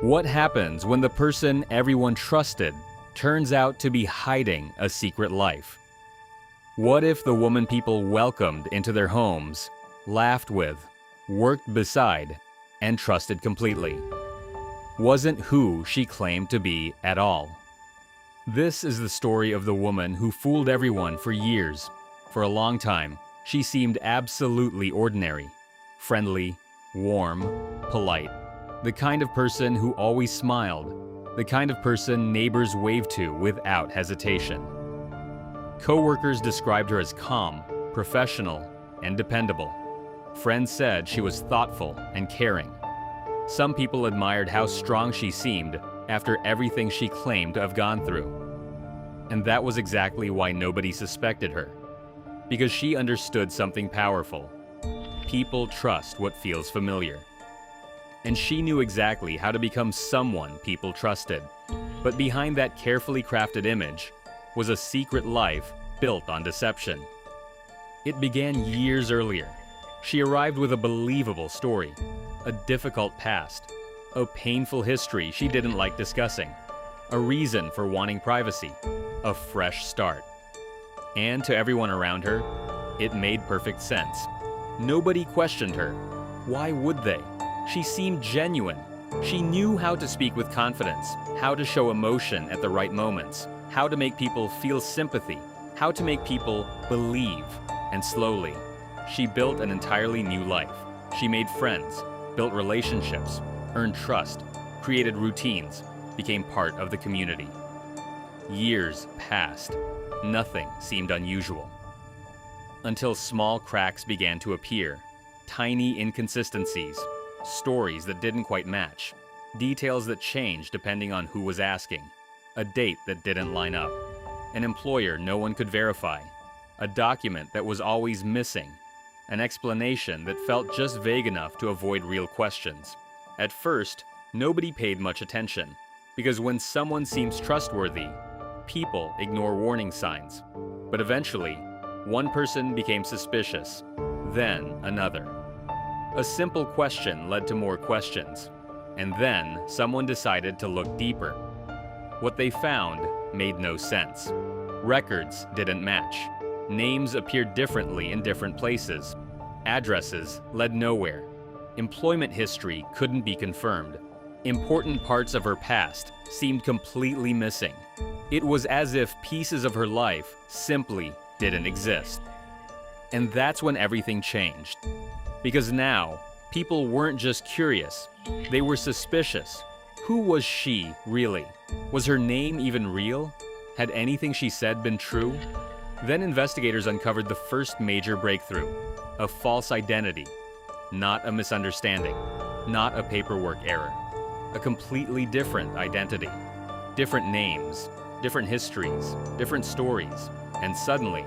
What happens when the person everyone trusted turns out to be hiding a secret life? What if the woman people welcomed into their homes, laughed with, worked beside, and trusted completely wasn't who she claimed to be at all? This is the story of the woman who fooled everyone for years. For a long time, she seemed absolutely ordinary, friendly, warm, polite, the kind of person who always smiled, the kind of person neighbors waved to without hesitation. Coworkers described her as calm, professional, and dependable. Friends said she was thoughtful and caring. Some people admired how strong she seemed after everything she claimed to have gone through. And that was exactly why nobody suspected her. Because she understood something powerful. People trust what feels familiar. And she knew exactly how to become someone people trusted. But behind that carefully crafted image was a secret life built on deception. It began years earlier. She arrived with a believable story, a difficult past, a painful history she didn't like discussing, a reason for wanting privacy, a fresh start. And to everyone around her, it made perfect sense. Nobody questioned her. Why would they? She seemed genuine. She knew how to speak with confidence, how to show emotion at the right moments, how to make people feel sympathy, how to make people believe. And slowly, she built an entirely new life. She made friends, built relationships, earned trust, created routines, became part of the community. Years passed. Nothing seemed unusual. Until small cracks began to appear, tiny inconsistencies, stories that didn't quite match, details that changed depending on who was asking, a date that didn't line up, an employer no one could verify, a document that was always missing, an explanation that felt just vague enough to avoid real questions. At first, nobody paid much attention, because when someone seems trustworthy, people ignore warning signs. But eventually, one person became suspicious, then another. A simple question led to more questions, and then someone decided to look deeper. What they found made no sense. Records didn't match. Names appeared differently in different places. Addresses led nowhere. Employment history couldn't be confirmed. Important parts of her past seemed completely missing. It was as if pieces of her life simply didn't exist. And that's when everything changed. Because now, people weren't just curious, they were suspicious. Who was she, really? Was her name even real? Had anything she said been true? Then investigators uncovered the first major breakthrough, a false identity. Not a misunderstanding, not a paperwork error. A completely different identity. Different names, different histories, different stories. And suddenly,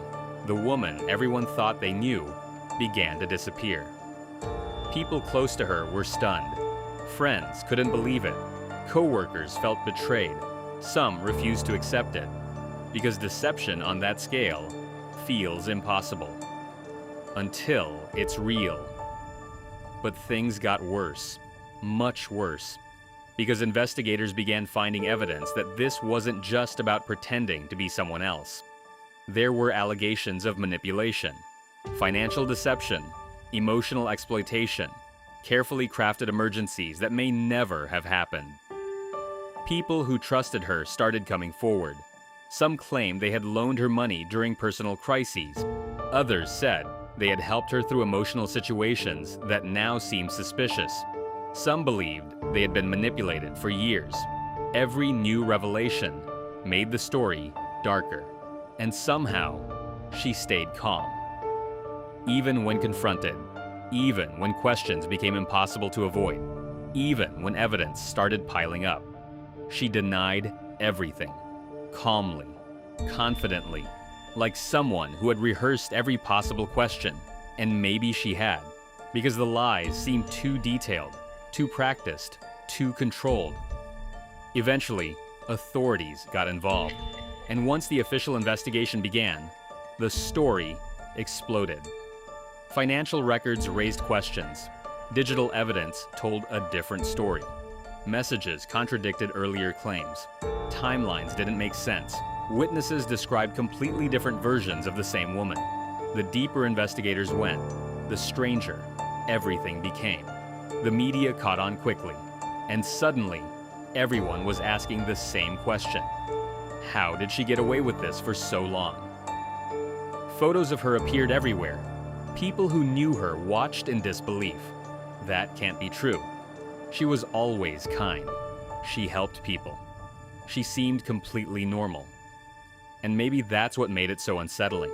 the woman everyone thought they knew began to disappear. People close to her were stunned. Friends couldn't believe it. Coworkers felt betrayed. Some refused to accept it. Because deception on that scale feels impossible. Until it's real. But things got worse. Much worse. Because investigators began finding evidence that this wasn't just about pretending to be someone else. There were allegations of manipulation, financial deception, emotional exploitation, carefully crafted emergencies that may never have happened. People who trusted her started coming forward. Some claimed they had loaned her money during personal crises. Others said they had helped her through emotional situations that now seemed suspicious. Some believed they had been manipulated for years. Every new revelation made the story darker. And somehow, she stayed calm. Even when confronted, even when questions became impossible to avoid, even when evidence started piling up, she denied everything, calmly, confidently, like someone who had rehearsed every possible question. And maybe she had, because the lies seemed too detailed, too practiced, too controlled. Eventually, authorities got involved. And once the official investigation began, the story exploded. Financial records raised questions. Digital evidence told a different story. Messages contradicted earlier claims. Timelines didn't make sense. Witnesses described completely different versions of the same woman. The deeper investigators went, the stranger everything became. The media caught on quickly, and suddenly, everyone was asking the same question. How did she get away with this for so long? Photos of her appeared everywhere. People who knew her watched in disbelief. That can't be true. She was always kind. She helped people. She seemed completely normal. And maybe that's what made it so unsettling.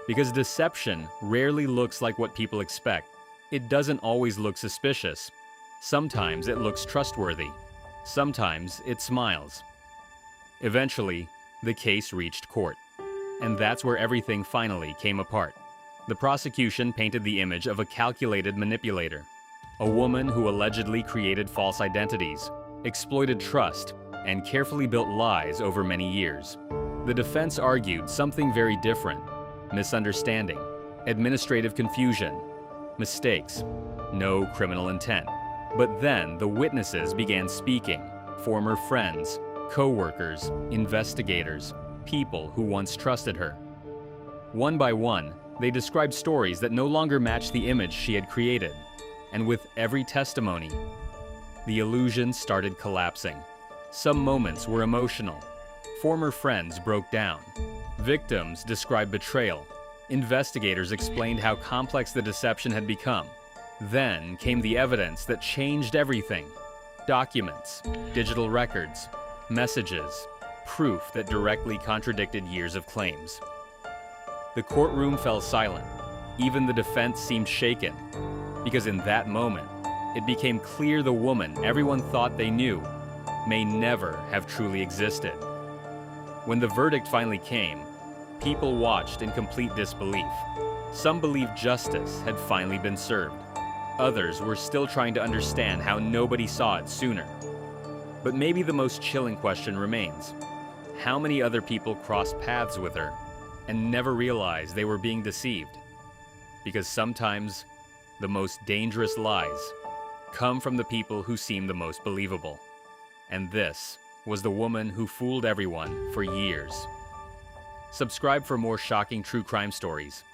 Because deception rarely looks like what people expect. It doesn't always look suspicious. Sometimes it looks trustworthy. Sometimes it smiles. Eventually, the case reached court. And that's where everything finally came apart. The prosecution painted the image of a calculated manipulator. A woman who allegedly created false identities, exploited trust, and carefully built lies over many years. The defense argued something very different: misunderstanding, administrative confusion, mistakes, no criminal intent. But then the witnesses began speaking: former friends, coworkers, investigators, people who once trusted her. One by one, they described stories that no longer matched the image she had created. And with every testimony, the illusion started collapsing. Some moments were emotional. Former friends broke down. Victims described betrayal. Investigators explained how complex the deception had become. Then came the evidence that changed everything: documents, digital records, messages, proof that directly contradicted years of claims. The courtroom fell silent. Even the defense seemed shaken, because in that moment, it became clear the woman everyone thought they knew may never have truly existed. When the verdict finally came, people watched in complete disbelief. Some believed justice had finally been served. Others were still trying to understand how nobody saw it sooner. But maybe the most chilling question remains: how many other people crossed paths with her and never realized they were being deceived? Because sometimes the most dangerous lies come from the people who seem the most believable. And this was the woman who fooled everyone for years. Subscribe for more shocking true crime stories.